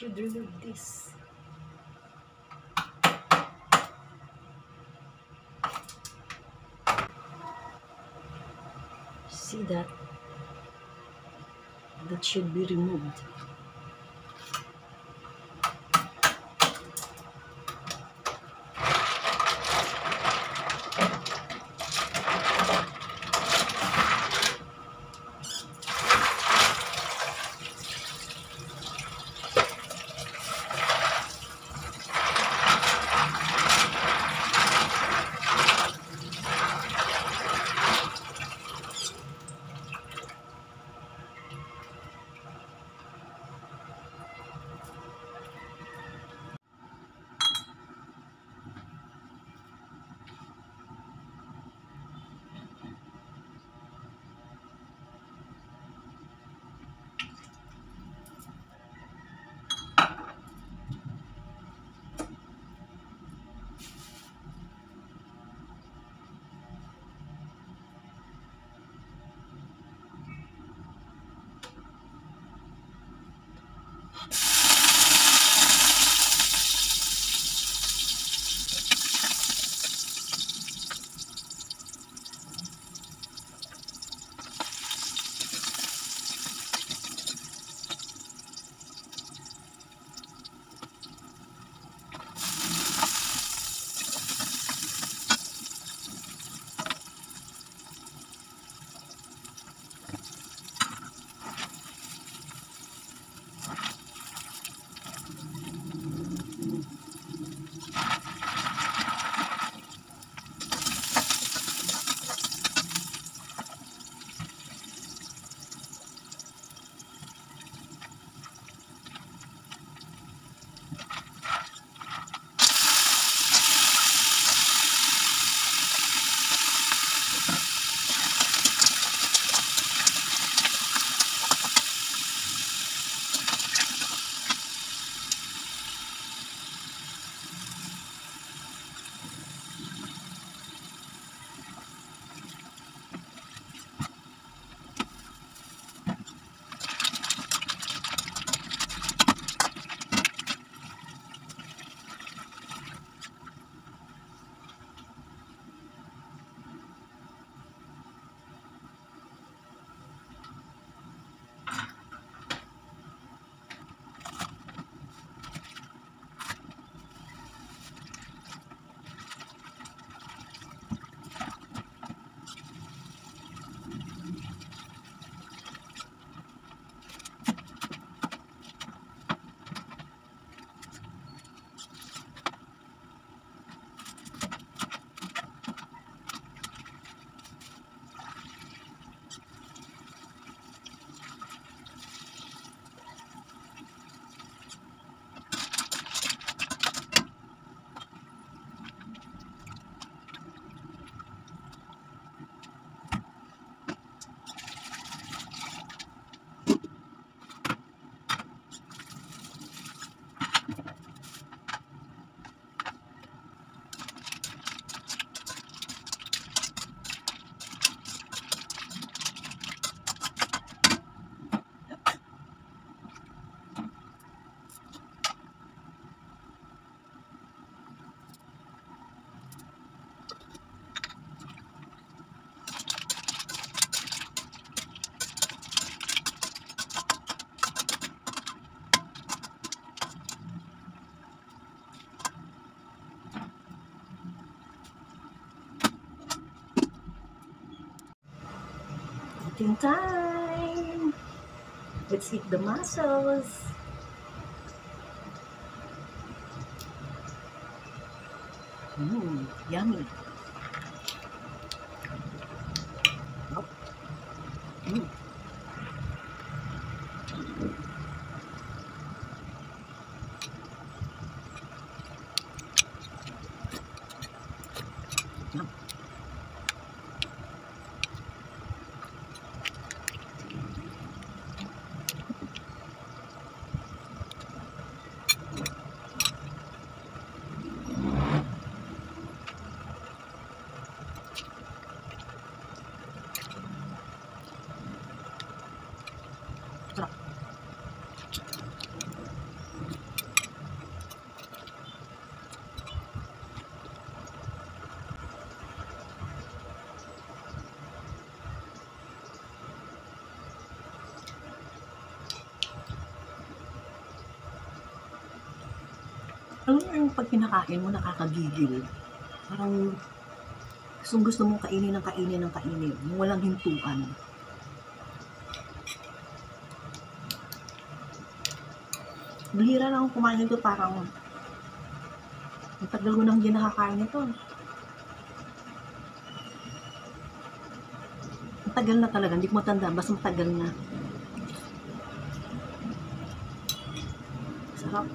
should remove this. See that? That should be removed. Eating time! Let's eat the mussels! Yummy! Oh. Yum. Alam mo yung pag kinakain mo, nakakagigil. Parang gusto mong kainin ng kainin ng kainin. Yung walang hintuan. Bihira lang akong kumain nito, parang ang tagal ko nang hindi nakakain nito. Matagal na talaga, hindi ko matanda, basta matagal na. Sarap.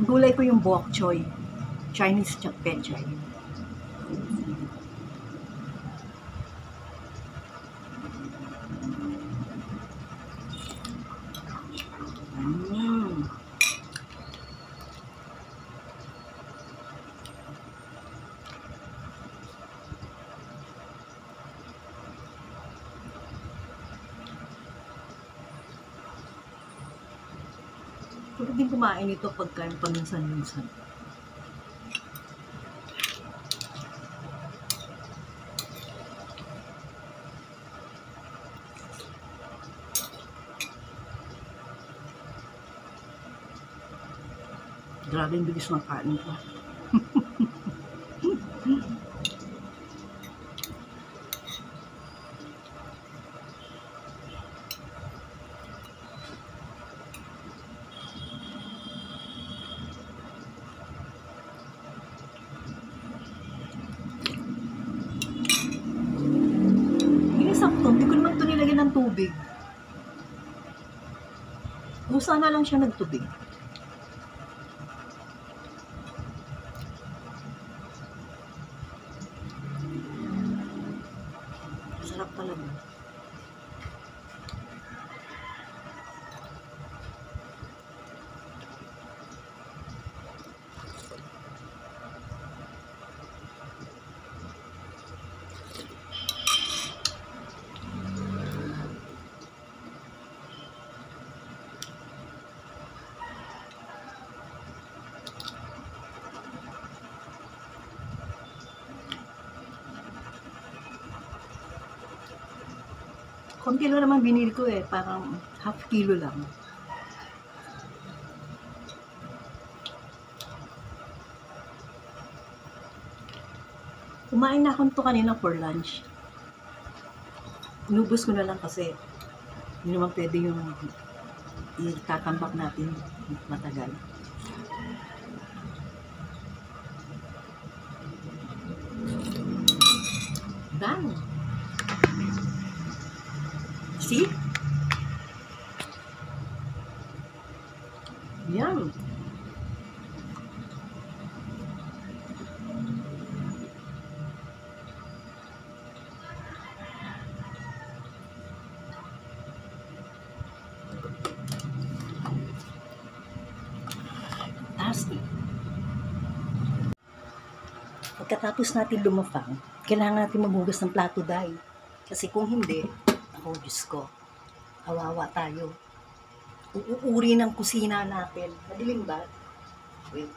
Gulay ko yung bok choy, Chinese pechay. Pwede din kumain ito pagka paminsan-minsan. Grabe yung bilis ng kain ko. Sakto, hindi ko naman ito nilagyan ng tubig. Usa na lang siya nagtubig. Sarap talaga. Konti lang naman binili ko eh, parang half kilo lang. Kumain na ako nito kanina for lunch. Inubos ko na lang kasi hindi naman pwede yung itatambak natin matagal. Done. See? Yum. Tasty. Pagkatapos natin lumapang, kailangan natin maghugas ng plato dahil. Kasi kung hindi, ako, Diyos ko, kawawa tayo. Uuri ng kusina natin. Madilim ba? Wait.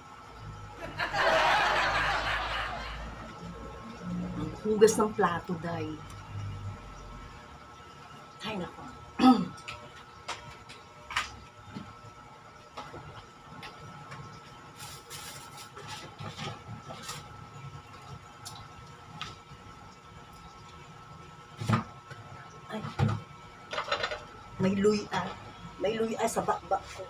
Ang hugas ng plato dahil. Ay, nako. Ay. May luya. May luya sa bakbak ko.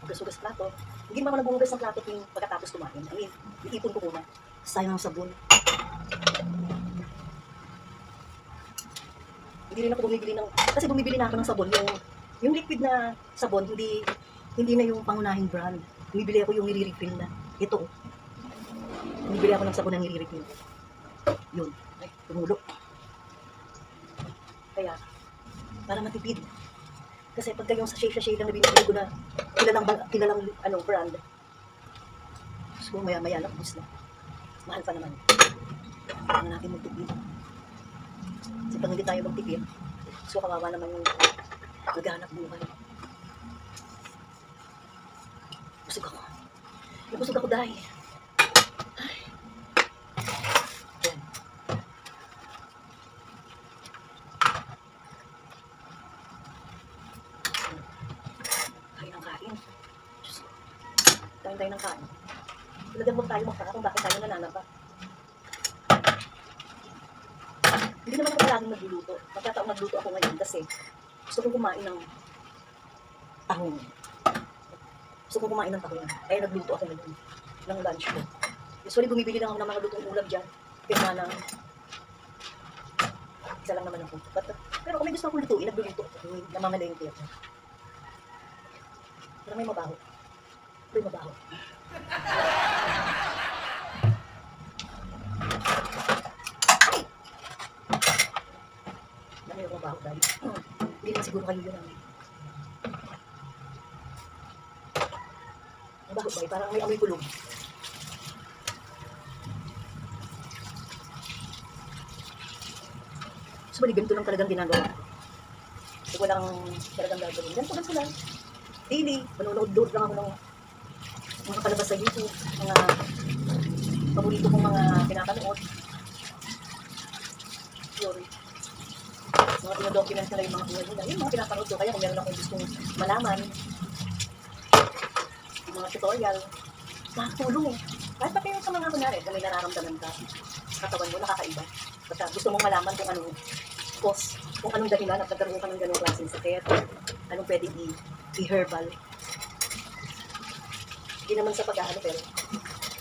Hugas-hugas plato. Hindi ba ako naghuhugas ng plato yung pagkatapos kumain? I mean, iipon ko muna. Sayang ng sabon. Hindi rin ako bumibili ng... Kasi bumibili na ako ng sabon. Yung liquid na sabon, hindi na yung pangunahing brand. Bumibili ako yung nire-refill na. Ito. Bumibili ako ng sabon na nire-refill. Yun. Ay, tumulo. Kaya, para matipid. Kasi pagka yung sachet lang na binibili ko na kilalang brand. So, maya-maya na, ubus na. Mahal pa naman. Kailangan natin magtipid. Kasi pag hindi tayo magtipid, so kawawa naman yung naghahanap buhay. Busog ako. Nabusog ako dahil. Yan. Kain ng kain. Diyos ko. Kain tayo ng kain. Talagang huwag tayo magtaka kung bakit tayo nananaba. Hindi naman ako laging nagluluto. Magkataong nagluto ako ngayon kasi gusto kong kumain ng tahong. Gusto kong kumain ng tahong. Kaya nagluto ako ngayon ng lunch ko. Usually bumibili lang ako ng mga lutong ulam dyan. Kaya na isa lang naman ako. Pero kung may gusto akong lutuin, nagluluto ako. Namamalengke ako. Pero may mabaho. May mabaho. May mabaho dahil. Hindi naman siguro kayo yun. Mabaho dahil. Parang may amoy kulog. So, bali, ganito lang talagang ginagawa. So, walang talagang gagawin. Ganito lang. Daily, manonood-dood lang ako ng mga palabas sa YouTube, mga paborito kong mga pinapanood. Sorry. Mga pinadocument nila yung mga buhay nila. Yung mga pinapanood ko, kaya kung meron akong gustong malaman, yung mga tutorial, nakatulong eh. Kahit pati yung sa mga kunwari, na may nararamdaman ka, katawan mo, nakakaiba. Basta gusto mong malaman kung anong cause, kung anong dahilan at nagkaroon ka ng ganong klaseng sakit, anong pwedeng i-herbal. Hindi naman sa pag-aano, pero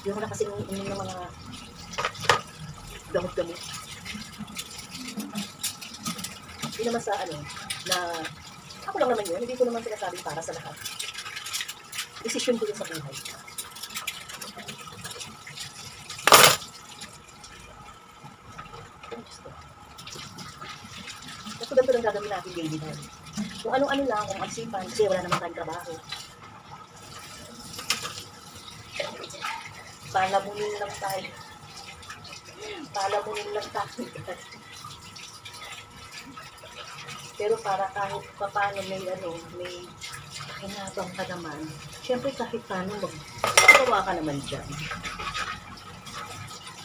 yung na kasing inom ng mga gamot-gamot. Hindi naman sa ano, na ako lang naman yun, hindi ko naman sinasabing para sa lahat. Desisyon ko yun sa buhay. Kasi ganito lang gagawin natin daily na. Kung ano-ano lang, kung agsipan, kasi wala naman tayong trabaho. Palamunin lang tayo. Palamunin lang tayo. Pero para kahit paano may pakinabang ka naman, syempre kahit paano magagawa ka naman dyan.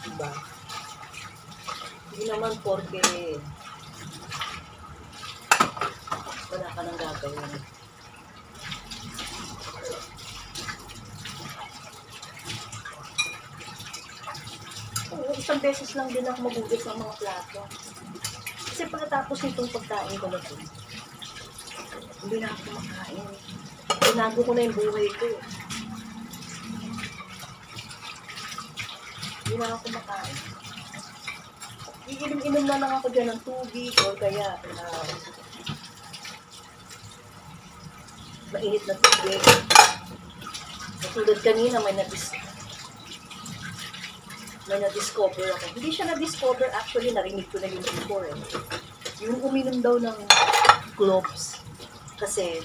Diba? Hindi naman porque wala ka nang gagawin. Isang beses lang din ako magugas ng mga plato. Kasi pagkatapos nitong pagkain ko na ito, hindi na ako kumakain. Tinago ko na yung buhay ko. Hindi na ako kumakain. Iinom-inom na lang ako dyan ng tubig o kaya mainit na tubig. Katulad kanina may na-discover ako. Hindi siya na-discover, actually narinig ko na yun before. Yung uminom daw ng cloves. Kasi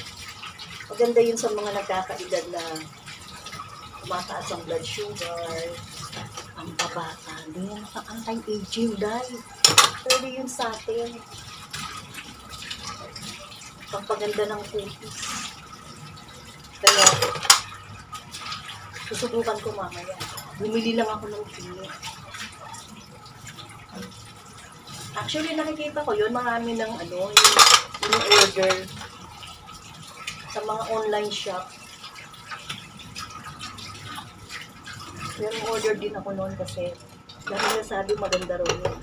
maganda yun sa mga nagkakaedad na tumataas ang blood sugar, ang pabata. Hindi yan anti-aging dahil. Pwede yun sa atin. Pagpaganda ng kutis. Kaya susubukan ko mamaya. Bumili lang ako ng tea. Actually, nakikita ko yun, marami ng yung order sa mga online shop. Pero order din ako noon kasi dahil nasabi maganda raw yun.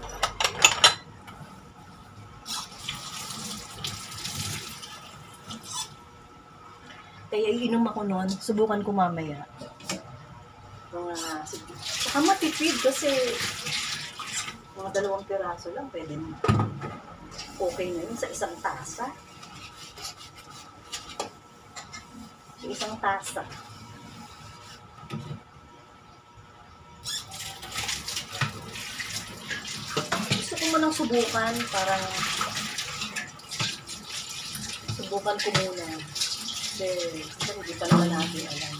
Kaya iinom ako noon, subukan ko mamaya. Saka matipid kasi mga 2 piraso lang pwede mo. Okay na yun sa isang tasa. Sa isang tasa. Gusto ko munang subukan, parang subukan ko muna. Kasi hindi pa naman natin alam.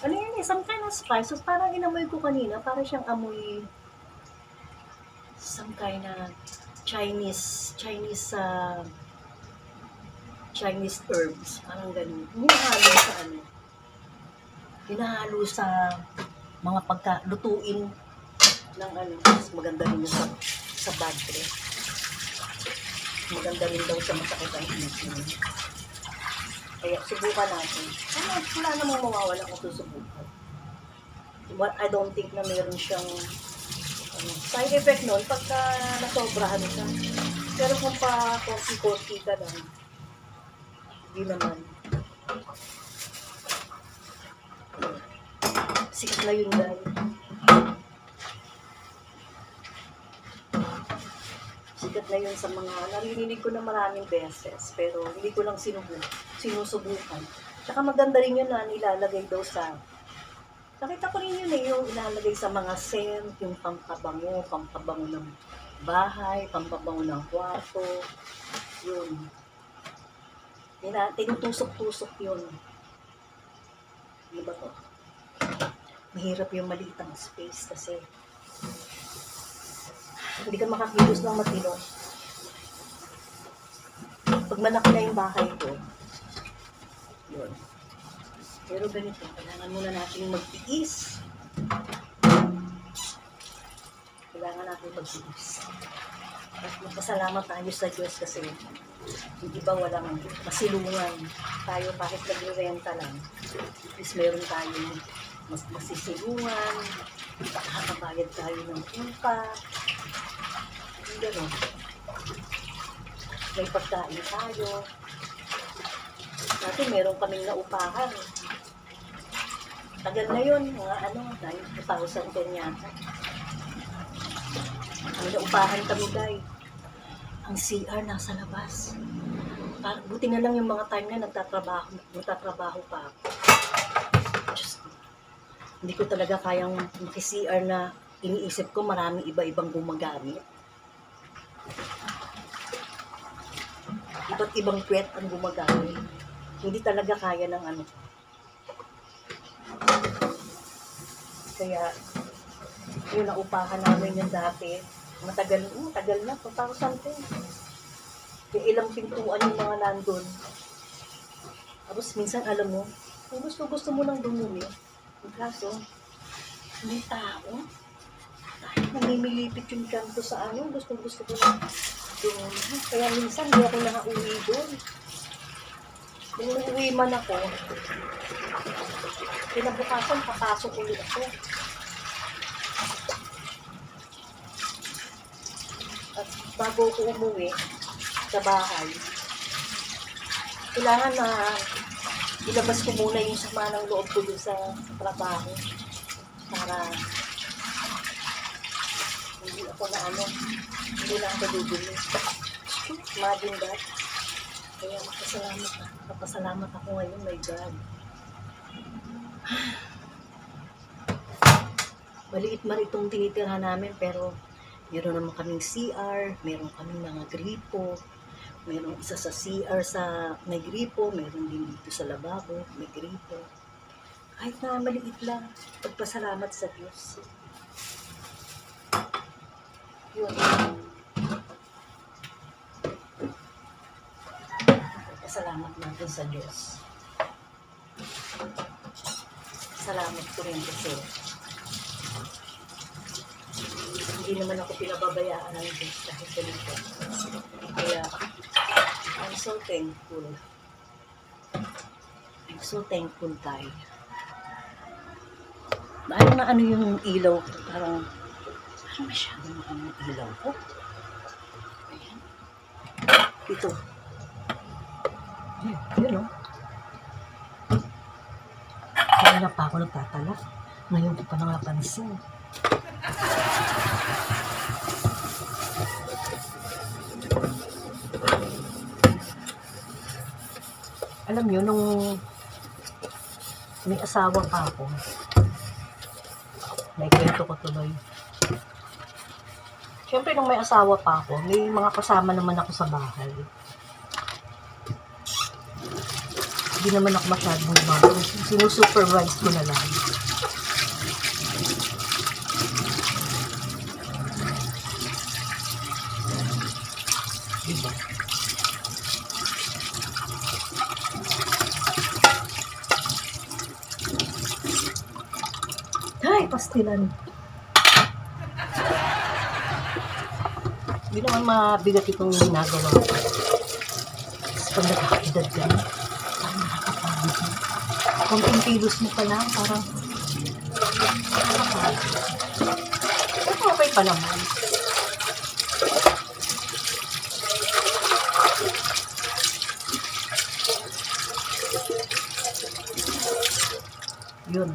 Ano yun eh, some kind of spices, parang inamoy ko kanina, parang siyang amoy some kind of Chinese herbs, parang ganun. Hindi halo sa ano. hinahalo sa mga pagkalutuin ng ano, mas maganda rin yun sa bad trip. Maganda rin daw sa masakit ang inumin. Kaya subukan natin. Ano, wala namang mawawala kung susubukan. I don't think na meron siyang side effect nun pagka nasobrahan ka. Pero kung pa konti-konti ka lang, hindi naman. Sikat na yun dahil. Sikat na yun sa mga naririnig ko na maraming beses. Pero hindi ko lang sinusubukan. Tsaka maganda rin yun na nilalagay daw sa... Nakita ko rin yun yung ilalagay sa mga scent, yung pampabango ng bahay, pampabango ng kwarto. Yun. Tinutusok-tusok yun. Ano ba to? Mahirap yung maliit ang space kasi hindi ka makakilos ng matino. Pag malaki na yung bahay ko, yun. Pero ganito, kailangan muna natin magtiis. Kailangan natin magtiis. At magpasalamat tayo sa Diyos kasi yung iba walang masilungan. Tayo kahit nagre-renta lang. At least meron tayong masisilungan. Nakakabayad tayo ng upa. Yung gano'n. May pagkain tayo. Dati meron kaming naupahan. Tagal na yun, mga 2010 yata. May naupahan kami, guys. Ang CR nasa labas. Buti na lang yung mga time na nagtatrabaho pa ako. Just, hindi ko talaga kayang maki-CR na iniisip ko maraming iba-ibang gumagamit. Iba't ibang puwet ang gumagamit. Hindi talaga kaya ng ano. Kaya, yung naupahan namin yung dati, matagal na, 2010. Yung ilang pintuan yung mga nandun. Tapos minsan, alam mo, kung gusto mo lang dumumi, yung kaso, may tao. Namimilipit yung kanto sa ano, gusto ko lang dumumi. Kaya minsan, hindi ako nakauwi doon. Kung uuwi man ako, kinabukasan, papasok ulit ako. At bago ako umuwi sa bahay, kailangan na ilabas ko muna yung sama ng loob ko dun sa trabaho para hindi ako hindi na ako dudumi. Imagine that. Kaya magpasalamat ako ngayon, my God. Maliit man itong tinitira namin, pero meron naman kaming CR, meron kaming mga gripo, meron isa sa CR sa may gripo, meron din dito sa lababo, may gripo. Kahit na maliit lang, pagpasalamat sa Diyos. Yun. Salamat natin sa Diyos. Salamat ko rin kasi hindi naman ako pinababayaan ng Diyos kahit ganito. Kaya, I'm so thankful. I'm so thankful tayo. Ano yung ilaw ko? Parang masyadong yung ilaw ko. Ayan. Ito. Yun o. Kaya pa ako nagtatala. Ngayon ko pa nang napansin. Alam nyo, nung may asawa pa ako, may kwento ko tuloy. Siyempre, nung may asawa pa ako, may mga kasama naman ako sa bahay. Hindi naman ako masyadong bago. Sinusupervise ko na lang. Diba? pastilan. Hindi naman mabigat itong ginagawa ko. Pag nagkakaedad ka na, parang nakakapagod na. Konting kilos mo pa lang, parang nakakapagod. Pero okay pa naman. Yun.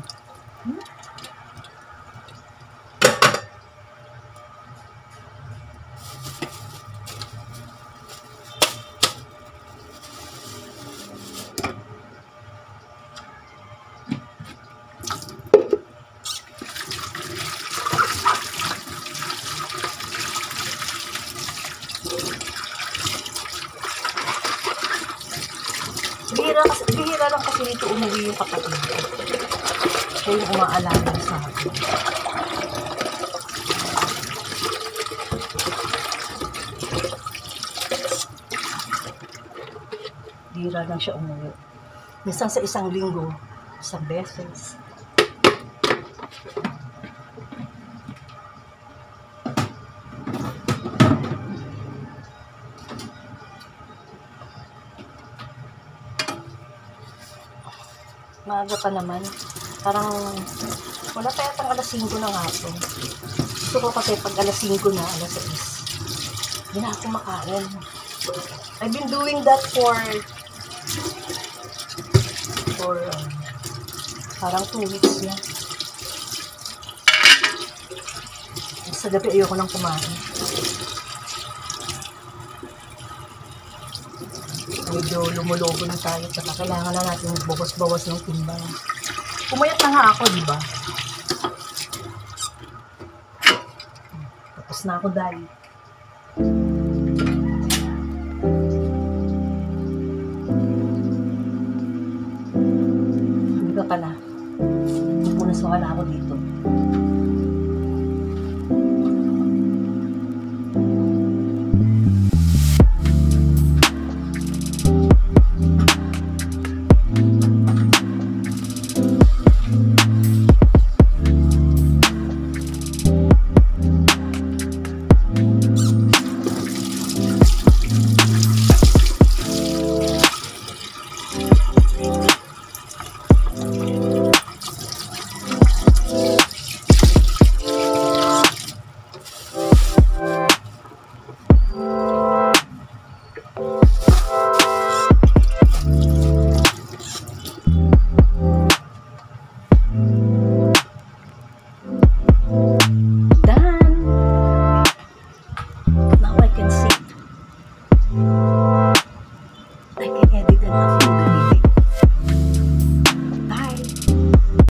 Bihira lang kasi dito umuwi yung kapatid ko. Siya yung umaalala sa akin. Bihira lang siya umuwi. Minsan sa isang linggo, isang beses. Maaga pa naman. Parang wala pa yatang alas 5 ng hapon. Gusto ko kasi pag alas 5 na, alas 6, hindi na ako makain. I've been doing that for parang 2 weeks na. Sa gabi ayoko nang kumain. Medyo lumulobo na tayo at kailangan na natin bawas-bawas ng timbang. Pumayat na nga ako, di ba? Tapos na ako dahil. Hindi ka pala. Pupunas na wala ako dito. I can edit enough.